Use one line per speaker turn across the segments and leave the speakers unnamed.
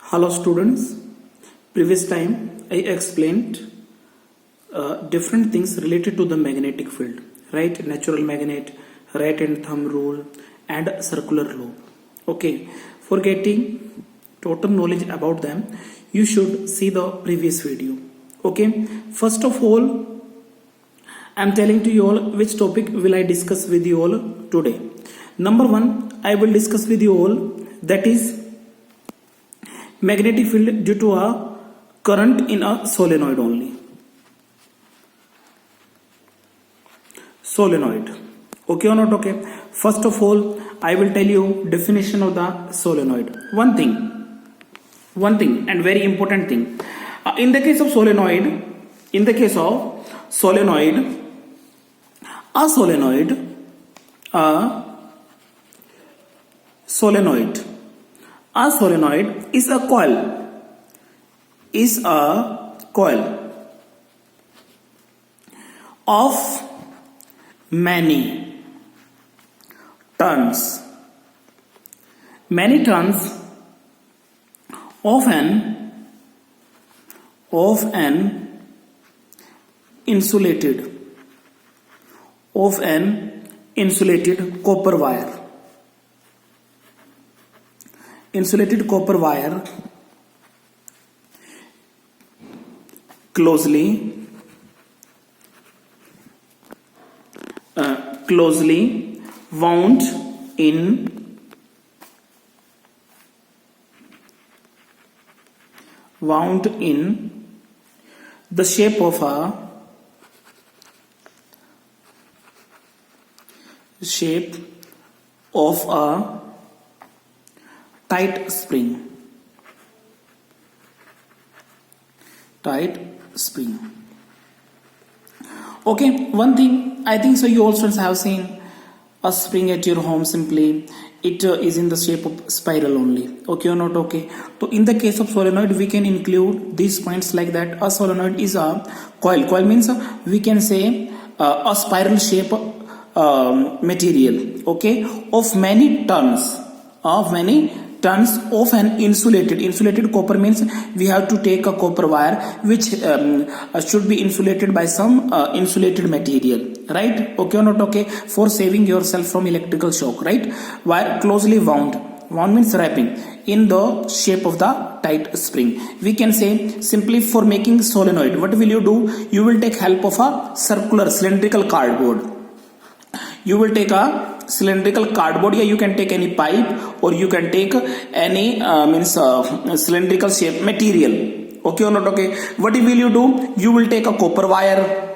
Hello students, previous time I explained different things related to the magnetic field, right? Natural magnet, right hand thumb rule and circular loop. Okay, for getting total knowledge about them, you should see the previous video. Okay, first of all, I am telling to you all which topic will I discuss with you all today. Number one, I will discuss with you all, that is magnetic field due to a current in a solenoid only. Solenoid. Okay or not okay? First of all, I will tell you definition of the solenoid. One thing and very important thing. In the case of solenoid, a solenoid is a coil of many turns of an insulated copper wire. Insulated copper wire closely wound in the shape of a tight spring. Okay, one thing I think so you also have seen a spring at your home. Simply it is in the shape of spiral only. Okay or not okay? So in the case of solenoid, we can include these points like that. A solenoid is a coil means we can say a spiral shape material, okay, of many tons of an insulated copper. Means we have to take a copper wire which should be insulated by some insulated material, right? Okay or not okay? For saving yourself from electrical shock, right? Wire closely wound means wrapping in the shape of the tight spring. We can say simply for making solenoid, what will you do? You will take help of a circular cylindrical cardboard. You will take a cylindrical cardboard, yeah, you can take any pipe or you can take any cylindrical shape material. Okay or not okay? What will you do? You will take a copper wire,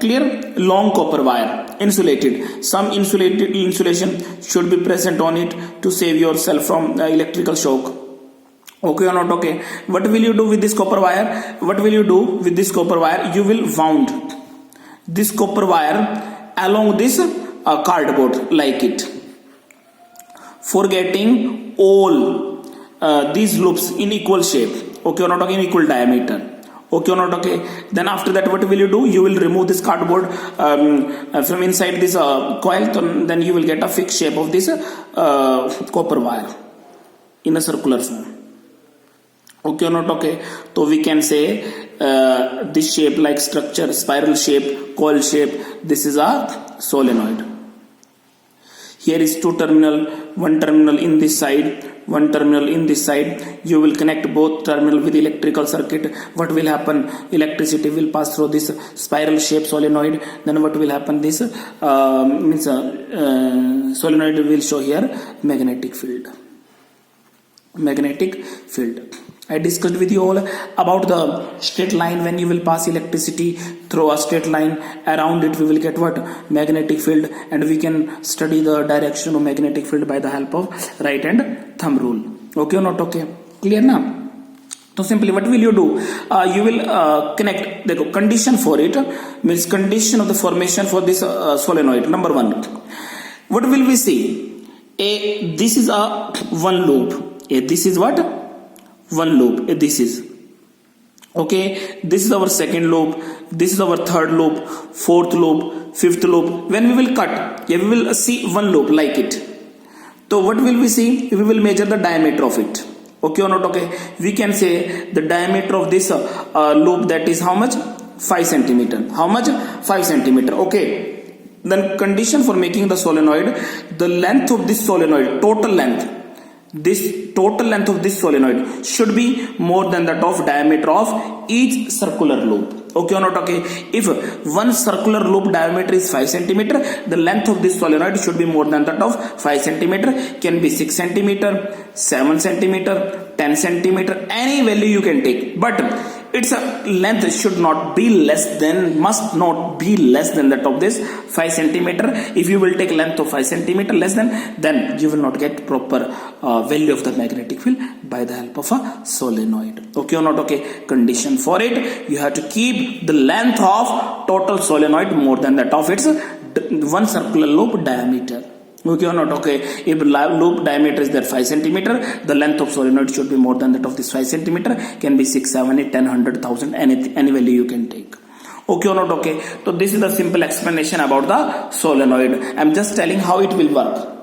clear, long copper wire, insulated. Some insulation should be present on it to save yourself from electrical shock. Okay or not okay? What will you do with this copper wire? You will wound this copper wire along this cardboard like it, for getting all these loops in equal shape. Okay or not okay? In equal diameter. Okay or not okay? Then after that, what will you do? You will remove this cardboard from inside this coil. Then you will get a fixed shape of this copper wire in a circular form. Okay or not okay? So we can say this shape like structure, spiral shape, coil shape, this is a solenoid. Here is two terminal, one terminal in this side, one terminal in this side. You will connect both terminal with electrical circuit. What will happen? Electricity will pass through this spiral shape solenoid. Then what will happen? This solenoid will show here magnetic field. I discussed with you all about the straight line. When you will pass electricity through a straight line, around it we will get what? Magnetic field, and we can study the direction of magnetic field by the help of right hand thumb rule. Okay or not okay? Clear now? So simply what will you do? You will connect the condition for it, means condition of the formation for this solenoid. Number one, what will we see? This is a one loop. This is what? One loop. This is okay. This is our second loop. This is our third loop, fourth loop, fifth loop. When we will cut, we will see one loop like it. So what will we see? We will measure the diameter of it. Okay or not? Okay, we can say the diameter of this loop, that is how much? 5 centimeter. How much? 5 centimeter. Okay, then condition for making the solenoid, the length of this solenoid, total length, this total length of this solenoid should be more than that of diameter of each circular loop. Okay or not? Okay, if one circular loop diameter is 5 centimeter, the length of this solenoid should be more than that of 5 centimeter. Can be 6 centimeter, 7 centimeter, 10 centimeter, any value you can take, but its length should not be less than, must not be less than that of this 5 centimeter. If you will take length of 5 centimeter less than, then you will not get proper value of the magnetic field by the help of a solenoid. Okay or not? Okay, condition for it, you have to keep the length of total solenoid more than that of its one circular loop diameter. Okay or not? Okay, if loop diameter is there 5 centimeter, the length of solenoid should be more than that of this 5 centimeter. Can be 6, 7, 8, 10, 100, 1000, any value you can take. Okay or not? Okay, so this is the simple explanation about the solenoid. I'm just telling how it will work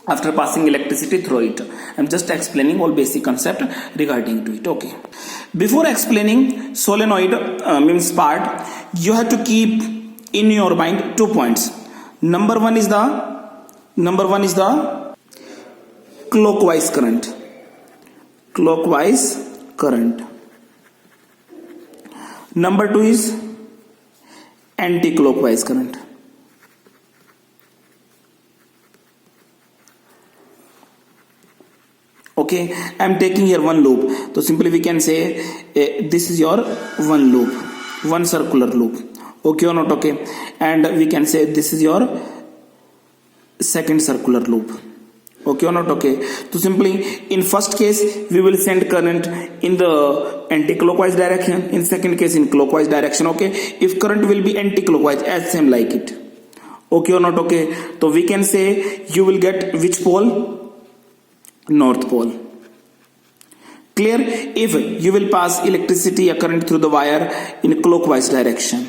after passing electricity through it. I'm just explaining all basic concept regarding to it. Okay, before explaining solenoid means part, you have to keep in your mind 2 points. Number one is the clockwise current. Number two is anti-clockwise current. Okay, I'm taking here one loop, so simply we can say this is your one loop, one circular loop. Okay or not? Okay, and we can say this is your second circular loop. Okay or not? Okay, so simply in first case we will send current in the anti-clockwise direction, in second case in clockwise direction. Okay, if current will be anti-clockwise, as same like it. Okay or not? Okay, so we can say you will get which pole? North pole. Clear? If you will pass electricity or current through the wire in clockwise direction,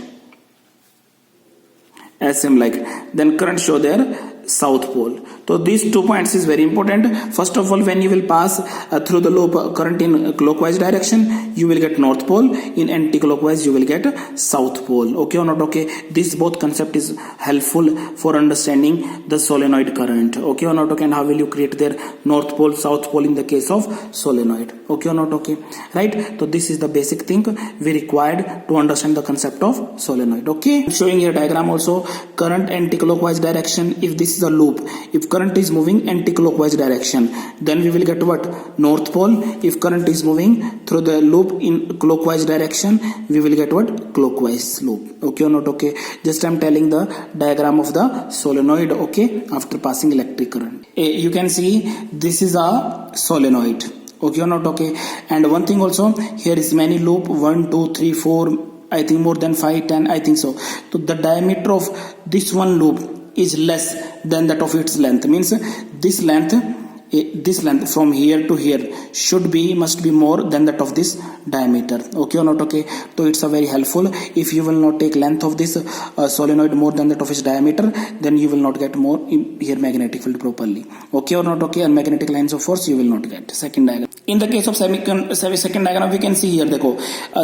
as same like, then current show there south pole. So these 2 points is very important. First of all, when you will pass through the loop current in clockwise direction, you will get north pole. In anti-clockwise you will get south pole. Okay or not? Okay, this both concept is helpful for understanding the solenoid current. Okay or not? Okay, and how will you create their north pole, south pole in the case of solenoid. Okay or not? Okay, right? So this is the basic thing we required to understand the concept of solenoid. Okay, I'm showing here diagram also. Current anti-clockwise direction, if this is a loop, if current is moving anti-clockwise direction, then we will get what? North pole. If current is moving through the loop in clockwise direction, we will get what? Clockwise loop. Okay or not? Okay, just I'm telling the diagram of the solenoid. Okay, after passing electric current, you can see this is a solenoid. Okay or not? Okay, and one thing also, here is many loop, 1, 2, 3, 4, I think more than 5, 10, I think so. So the diameter of this one loop is less than that of its length. Means this length from here to here must be more than that of this diameter. Okay or not? Okay, so it's a very helpful. If you will not take length of this solenoid more than that of its diameter, then you will not get more here magnetic field properly. Okay or not? Okay, and magnetic lines of force you will not get. Second diagram. In the case of second diagram, we can see here,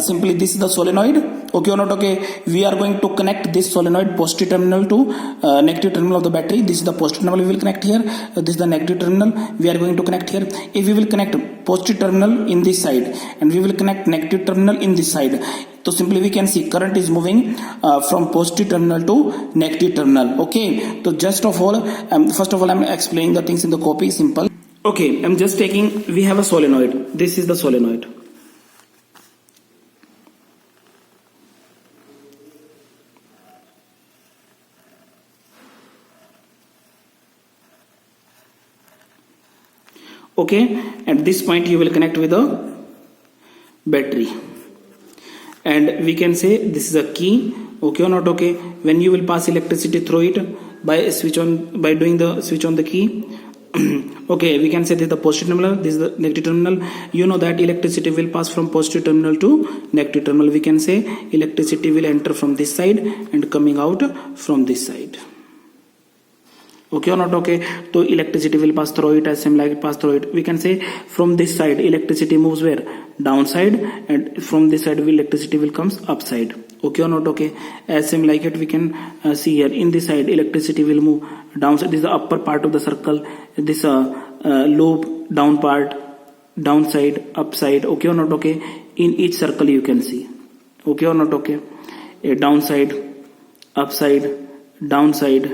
simply this is the solenoid. Okay or not? Okay, we are going to connect this solenoid positive terminal to negative terminal of the battery. This is the positive terminal we will connect here. This is the negative terminal we are going to connect here. If we will connect positive terminal in this side and we will connect negative terminal in this side, so simply we can see current is moving from positive terminal to negative terminal. Okay, so first of all I'm explaining the things in the copy. Simple. Okay, I'm just taking, we have a solenoid. This is the solenoid. Okay, at this point you will connect with a battery, and we can say this is a key. Okay or not? Okay, when you will pass electricity through it by doing the switch on the key. Okay, we can say this is the positive terminal, this is the negative terminal. You know that electricity will pass from positive terminal to negative terminal. We can say electricity will enter from this side and coming out from this side. Okay or not? Okay, so electricity will pass through it, as same like it pass through it. We can say from this side electricity moves where? Downside, and from this side electricity will comes upside. Okay or not? Okay, as same like it we can see here. In this side electricity will move downside. This is the upper part of the circle. This loop, down part, downside, upside. Okay or not? Okay, in each circle you can see. Okay or not? Okay, a downside, upside, downside,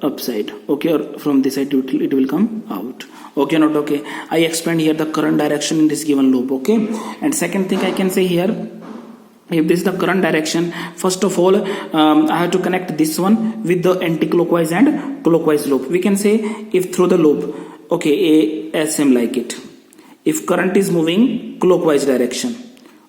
upside. Okay, or from this side it will come out. Okay or not? Okay, I explained here the current direction in this given loop. Okay, and second thing I can say here, if this is the current direction, first of all I have to connect this one with the anti-clockwise and clockwise loop. We can say if through the loop, okay, as same like it, if current is moving clockwise direction,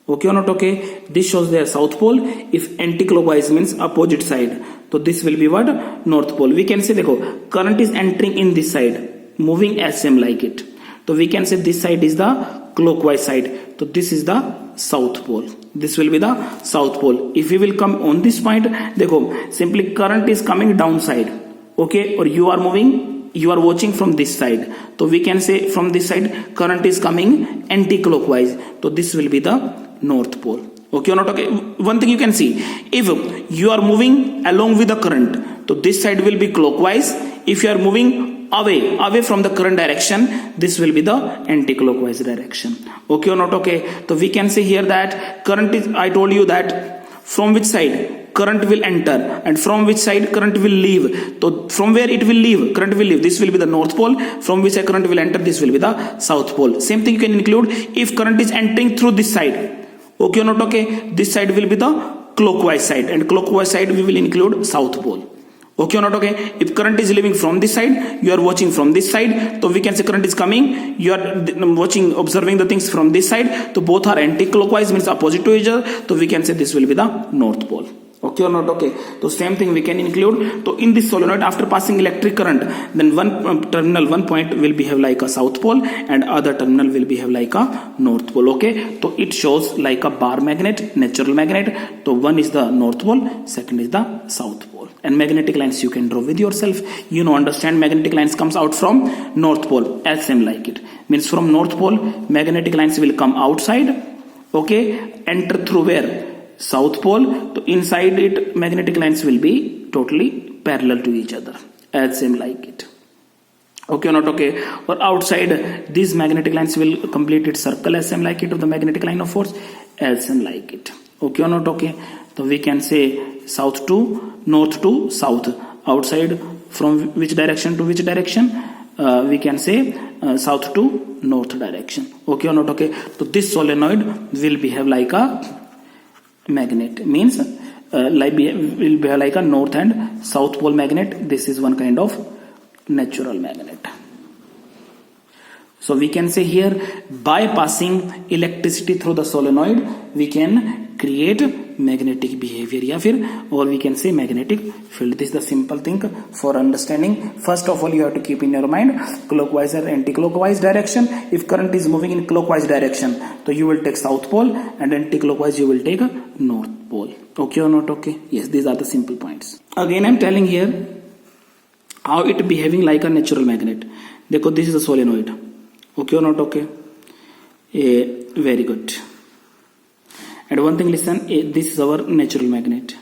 okay or not? Okay, this shows their south pole. If anti-clockwise means opposite side, so this will be what? North pole. We can say देखो current is entering in this side, moving as same like it, so we can say this side is the clockwise side, so this is the south pole. This will be the south pole. If we will come on this point, देखो simply current is coming downside, okay, or you are moving, you are watching from this side, so we can say from this side current is coming anti-clockwise, so this will be the north pole. Okay or not? Okay, one thing you can see, if you are moving along with the current, so this side will be clockwise. If you are moving away from the current direction, this will be the anti-clockwise direction. Okay or not? Okay, so we can say here that current is, I told you that from which side current will enter and from which side current will leave. So from where it will leave, current will leave, this will be the north pole. From which side current will enter, this will be the south pole. Same thing you can include if current is entering through this side. Okay or not? Okay, this side will be the clockwise side, and clockwise side we will include south pole. Okay or not? Okay, if current is leaving from this side, you are watching from this side, so we can say current is coming, you are watching, observing the things from this side, so both are anti-clockwise, means opposite to each other, so we can say this will be the north pole. Okay or not? Okay, so same thing we can include. So in this solenoid, after passing electric current, then one terminal, one point will behave like a south pole and other terminal will behave like a north pole. Okay, so it shows like a bar magnet, natural magnet. So one is the north pole, second is the south pole. And magnetic lines you can draw with yourself. You know, understand magnetic lines comes out from north pole, as same like it. Means from north pole, magnetic lines will come outside. Okay, enter through where? South pole. So inside it magnetic lines will be totally parallel to each other, as same like it. Okay or not? Okay, or outside these magnetic lines will complete its circle, as same like it, of the magnetic line of force, as same like it. Okay or not? Okay, so we can say south to north to south, outside from which direction to which direction, we can say south to north direction. Okay or not? Okay, so this solenoid will behave like a magnet, means will behave like a north and south pole magnet. This is one kind of natural magnet. So we can say here, by passing electricity through the solenoid, we can create magnetic behavior, or we can say magnetic field. This is the simple thing for understanding. First of all, you have to keep in your mind clockwise or anti-clockwise direction. If current is moving in clockwise direction, so you will take south pole, and anti-clockwise you will take north pole. Okay or not? Okay, yes, these are the simple points. Again, I am telling here how it behaving like a natural magnet. Dekho, this is a solenoid. Okay or not? Okay, very good. And one thing, listen, this is our natural magnet.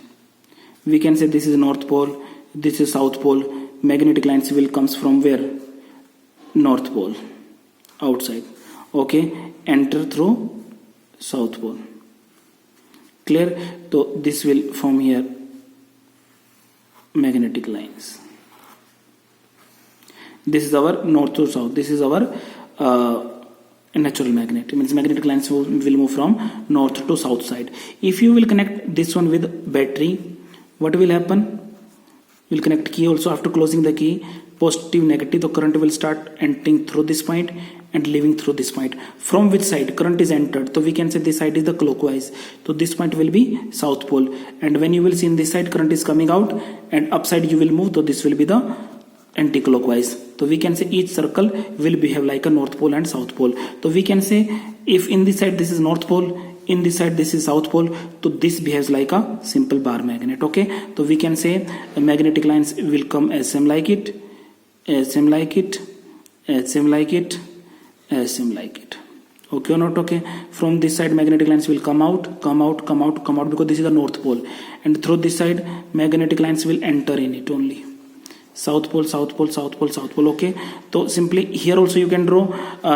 We can say this is north pole, this is south pole. Magnetic lines will comes from where? North pole, outside. Okay, enter through south pole. Clear? So this will form here magnetic lines. This is our north to south. This is our natural magnet. It means magnetic lines will move from north to south side. If you will connect this one with battery, what will happen? You will connect key also. After closing the key, positive, negative, the current will start entering through this point and leaving through this point. From which side current is entered? So we can say this side is the clockwise. So this point will be south pole. And when you will see in this side current is coming out and upside you will move, so this will be the anti-clockwise. So we can say each circle will behave like a north pole and south pole. So we can say if in this side this is north pole, in this side this is south pole, so this behaves like a simple bar magnet. Okay, so we can say magnetic lines will come as same like it, as same like it, as same like it, as same like it. Okay or not? Okay, from this side magnetic lines will come out, come out, come out, come out, because this is the north pole, and through this side magnetic lines will enter in it only. South pole, south pole, south pole, south pole. Okay, so simply here also you can draw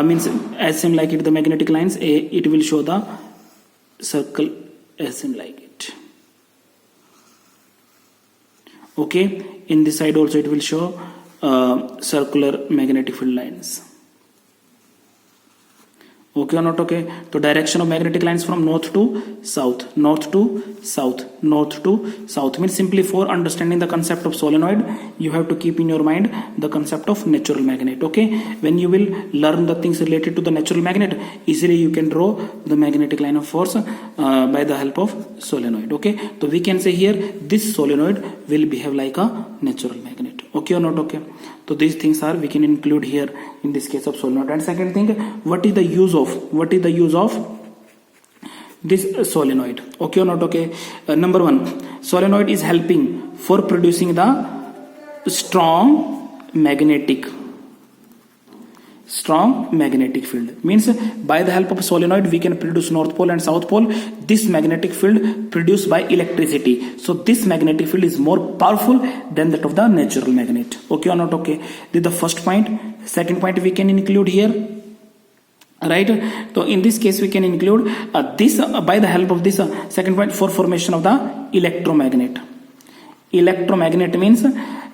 means as same like it, the magnetic lines, it will show the circle as same like it. Okay, in this side also it will show circular magnetic field lines. Okay or not? Okay, so direction of magnetic lines from north to south, north to south, north to south, means simply for understanding the concept of solenoid you have to keep in your mind the concept of natural magnet. Okay, when you will learn the things related to the natural magnet, easily you can draw the magnetic line of force by the help of solenoid. Okay, so we can say here this solenoid will behave like a natural magnet. Okay or not? Okay, so these things are we can include here in this case of solenoid. And second thing, what is the use of this solenoid? Okay or not? Okay, number one, solenoid is helping for producing the strong magnetic field, means by the help of solenoid we can produce north pole and south pole. This magnetic field produced by electricity, so this magnetic field is more powerful than that of the natural magnet. Okay or not? Okay, this is the first point. Second point we can include here, right? So in this case we can include this by the help of this second point, for formation of the electromagnet. Electromagnet means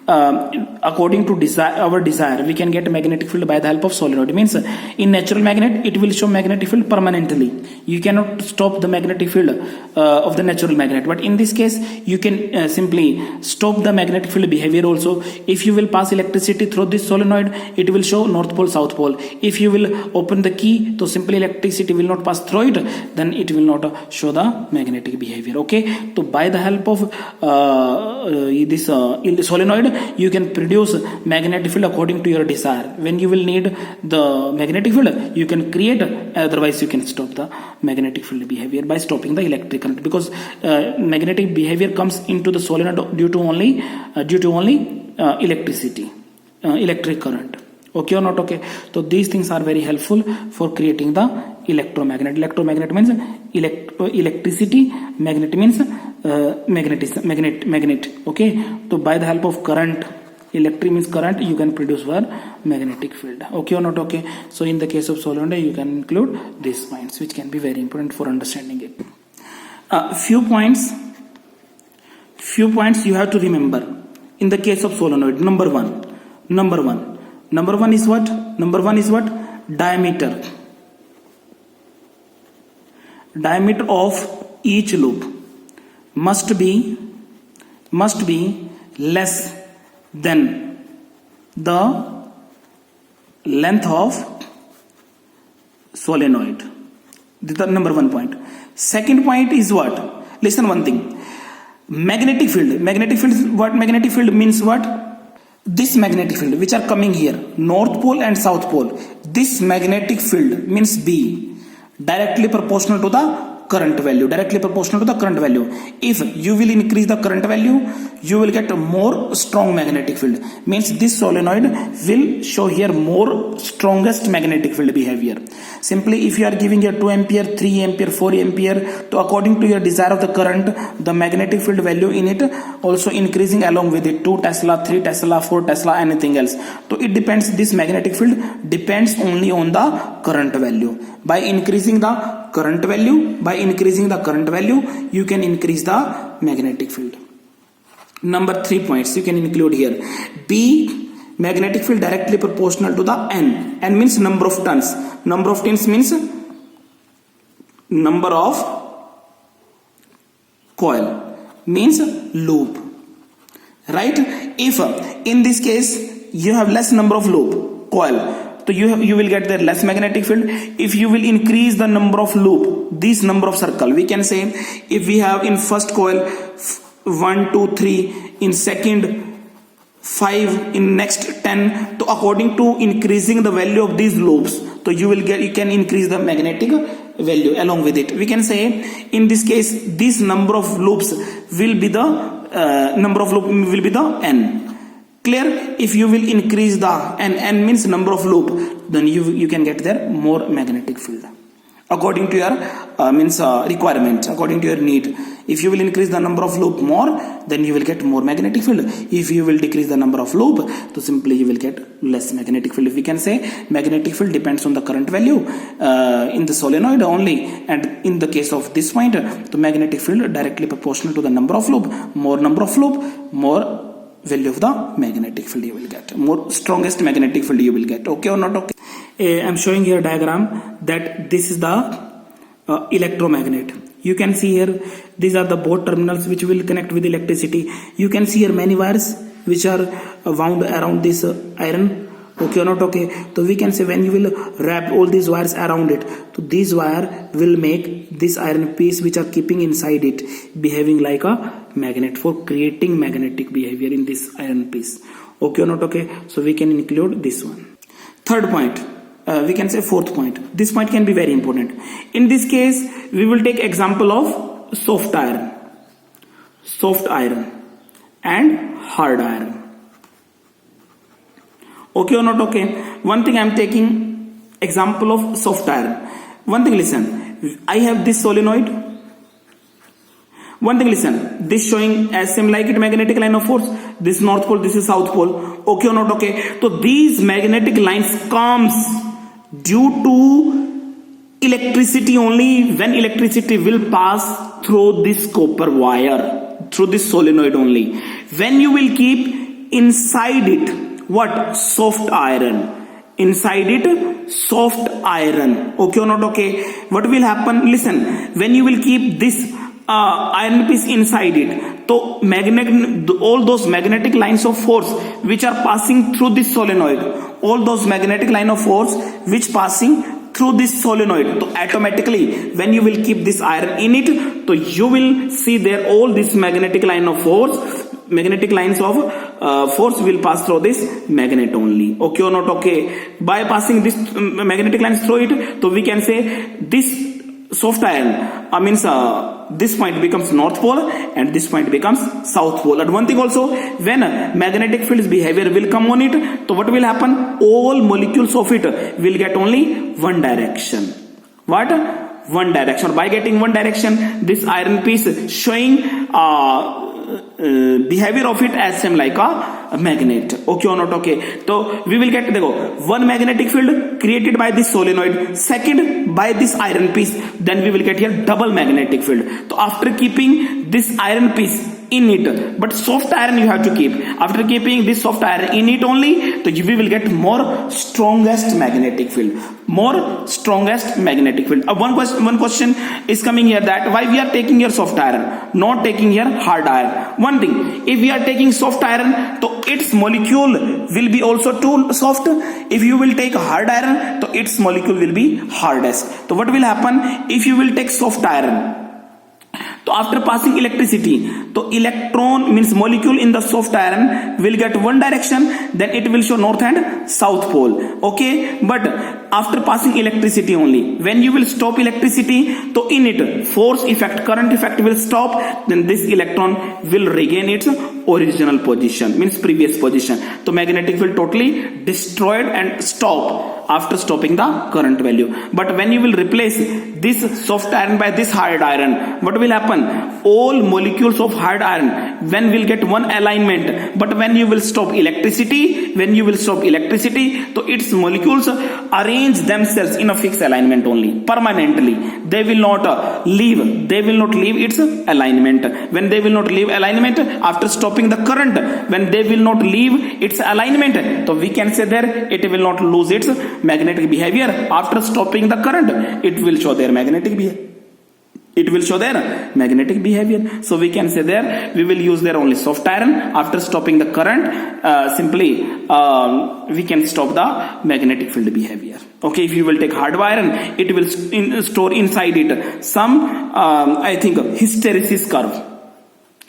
according to our desire we can get a magnetic field by the help of solenoid. Means in natural magnet it will show magnetic field permanently, you cannot stop the magnetic field of the natural magnet, but in this case you can simply stop the magnetic field behavior also. If you will pass electricity through this solenoid, it will show north pole, south pole. If you will open the key, so simply electricity will not pass through it, then it will not show the magnetic behavior. Okay, so by the help of this solenoid you can produce magnetic field according to your desire. When you will need the magnetic field you can create, otherwise you can stop the magnetic field behavior by stopping the electric current, because magnetic behavior comes into the solenoid due to only electricity, electric current. Okay or not? Okay, so these things are very helpful for creating the electromagnet. Electromagnet means electricity, magnet means magnet. Okay, so by the help of current, electric means current, you can produce one magnetic field. Okay or not? Okay, so in the case of solenoid you can include these points which can be very important for understanding it. Few points you have to remember in the case of solenoid. Number one is what? Diameter of each loop must be less than the length of solenoid. This is the number one point. Second point is what? Listen one thing. Magnetic field is what? Magnetic field means what? This magnetic field which are coming here, north pole and south pole, this magnetic field means B, directly proportional to the current value. If you will increase the current value, you will get a more strong magnetic field. Means this solenoid will show here more strongest magnetic field behavior. Simply if you are giving a 2 ampere, 3 ampere, 4 ampere, to according to your desire of the current, the magnetic field value in it also increasing along with it, 2 Tesla, 3 Tesla, 4 Tesla, anything else. So it depends, this magnetic field depends only on the current value. By increasing the current value, you can increase the magnetic field. Number 3 points you can include here. B, magnetic field directly proportional to the N. N means number of turns. Number of turns means number of coil, means loop. Right? If in this case you have less number of loop, coil, so you will get the less magnetic field. If you will increase the number of loop, this number of circle, we can say if we have in first coil 1, 2, 3, in second 5, in next 10, so according to increasing the value of these loops, so you can increase the magnetic value along with it. We can say in this case this number of loops will be the n. Clear? If you will increase the n means number of loop, then you can get there more magnetic field according to your requirement, according to your need. If you will increase the number of loop more, then you will get more magnetic field. If you will decrease the number of loop, so simply you will get less magnetic field. We can say magnetic field depends on the current value in the solenoid only, and in the case of this point, the magnetic field directly proportional to the number of loop. More number of loop, more value of the magnetic field you will get, more strongest magnetic field you will get. Okay or not? Okay. I am showing here diagram that this is the electromagnet. You can see here these are the both terminals which will connect with electricity. You can see here many wires which are wound around this iron. Okay or not? Okay. So we can say when you will wrap all these wires around it, so this wire will make this iron piece which are keeping inside it behaving like a magnet, for creating magnetic behavior in this iron piece. Okay or not? Okay. So we can include this one. Third point, we can say fourth point. This point can be very important. In this case, we will take example of soft iron and hard iron. Okay or not? Okay. One thing I am taking example of soft iron. One thing, listen. I have this solenoid. One thing, listen. This showing as same like it magnetic line of force. This north pole, this is south pole. Okay or not? Okay. So these magnetic lines comes due to electricity only, when electricity will pass through this copper wire, through this solenoid only. When you will keep inside it what? Soft iron. Inside it soft iron. Okay or not? Okay. What will happen? Listen, when you will keep this iron piece inside it, so all those magnetic lines of force which are passing through this solenoid, all those magnetic line of force which passing through this solenoid, so automatically when you will keep this iron in it, so you will see there all this magnetic line of force, magnetic lines of force will pass through this magnet only. Okay or not? Okay. By passing this magnetic lines through it, so we can say this soft iron this point becomes north pole and this point becomes south pole. And one thing also, when magnetic field's behavior will come on it, so what will happen? All molecules of it will get only one direction. What? One direction. By getting one direction, this iron piece showing behavior of it as same like a magnet. Okay or not? Okay. So we will get one magnetic field created by this solenoid, second by this iron piece, then we will get here double magnetic field. So after keeping this iron piece in it, but soft iron you have to keep. After keeping this soft iron in it only, so we will get more strongest magnetic field. More strongest magnetic field. One question is coming here, that why we are taking here soft iron, not taking here hard iron. One thing, if we are taking soft iron, so its molecule will be also too soft. If you will take hard iron, so its molecule will be hardest. So what will happen if you will take soft iron? So after passing electricity, so electron means molecule in the soft iron will get one direction, then it will show north and south pole. Okay, but after passing electricity only, when you will stop electricity, so in it force effect, current effect will stop, then this electron will regain its original position, means previous position. So magnetic field totally destroyed and stop after stopping the current value. But when you will replace this soft iron by this hard iron, what will happen? All molecules of hard iron when will get one alignment, but when you will stop electricity, so its molecules arrange themselves in a fixed alignment only, permanently. They will not leave its alignment. When they will not leave alignment after stopping the current, when they will not leave its alignment, so we can say there it will not lose its magnetic behavior. After stopping the current, it will show their magnetic behavior. So we can say there we will use there only soft iron. After stopping the current, simply we can stop the magnetic field behavior. Okay, if you will take hard iron, it will store inside it some I think hysteresis curve.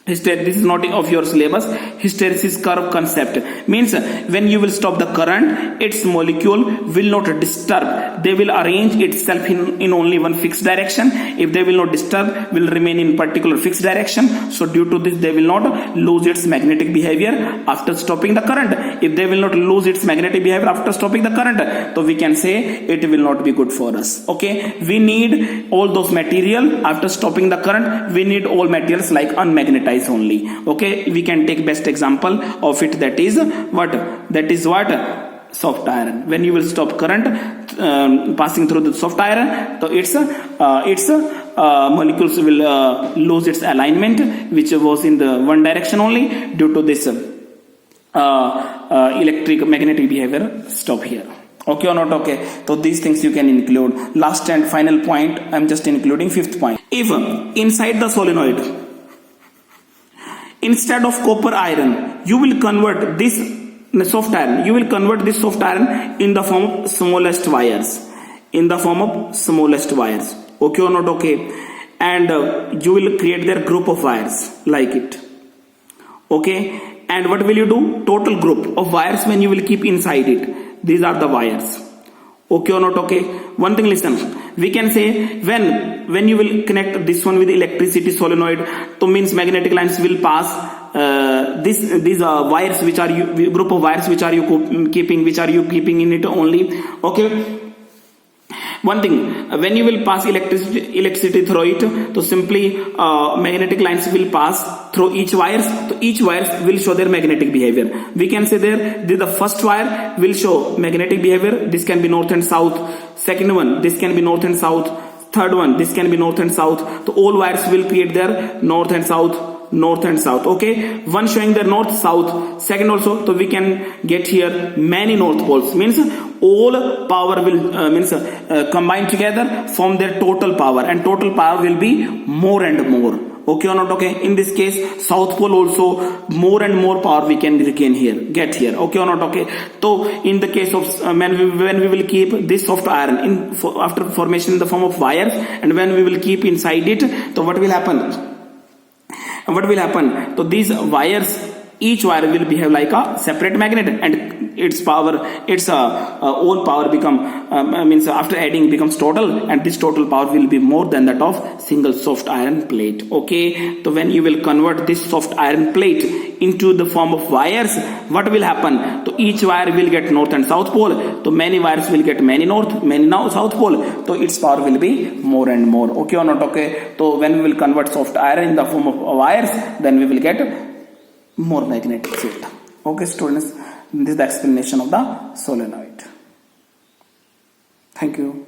This is not of your syllabus. Hysteresis curve concept means when you will stop the current, its molecule will not disturb. They will arrange itself in only one fixed direction. If they will not disturb, will remain in particular fixed direction. So due to this, they will not lose its magnetic behavior after stopping the current. If they will not lose its magnetic behavior after stopping the current, so we can say it will not be good for us. Okay, we need all those material after stopping the current. We need all materials like unmagnetized only. Okay, we can take best example of it, that is what soft iron. When you will stop current passing through the soft iron, so its molecules will lose its alignment, which was in the one direction only, due to this electric magnetic behavior stop here. Okay or not? Okay, so these things you can include. Last and final point, I'm just including fifth point. If inside the solenoid, instead of copper iron, you will convert this soft iron, in the form of smallest wires. Okay or not? Okay, and you will create their group of wires like it. Okay, and what will you do? Total group of wires when you will keep inside it. These are the wires. Okay or not? Okay, one thing, listen. We can say when you will connect this one with electricity solenoid, so means magnetic lines will pass these wires, which are you group of wires which are you keeping in it only. Okay, one thing, when you will pass electricity through it, so simply magnetic lines will pass through each wires. So each wires will show their magnetic behavior. We can say there the first wire will show magnetic behavior. This can be north and south. Second one, this can be north and south. Third one, this can be north and south. So all wires will create their north and south. Okay, one showing their north, south. Second also, so we can get here many north poles. Means all power will combine together, form their total power, and total power will be more and more. Okay or not? Okay, in this case, south pole also more and more power we can get here. Okay or not? Okay, so in the case of when we will keep this soft iron after formation in the form of wires, and when we will keep inside it, so what will happen? So these wires, each wire will behave like a separate magnet, and its own power means after adding becomes total, and this total power will be more than that of single soft iron plate. Okay, so when you will convert this soft iron plate into the form of wires, what will happen? So each wire will get north and south pole. So many wires will get many north, many now south pole. So its power will be more and more. Okay or not? Okay, so when we will convert soft iron in the form of wires, then we will get more magnetic field. Okay students, this is the explanation of the solenoid. Thank you.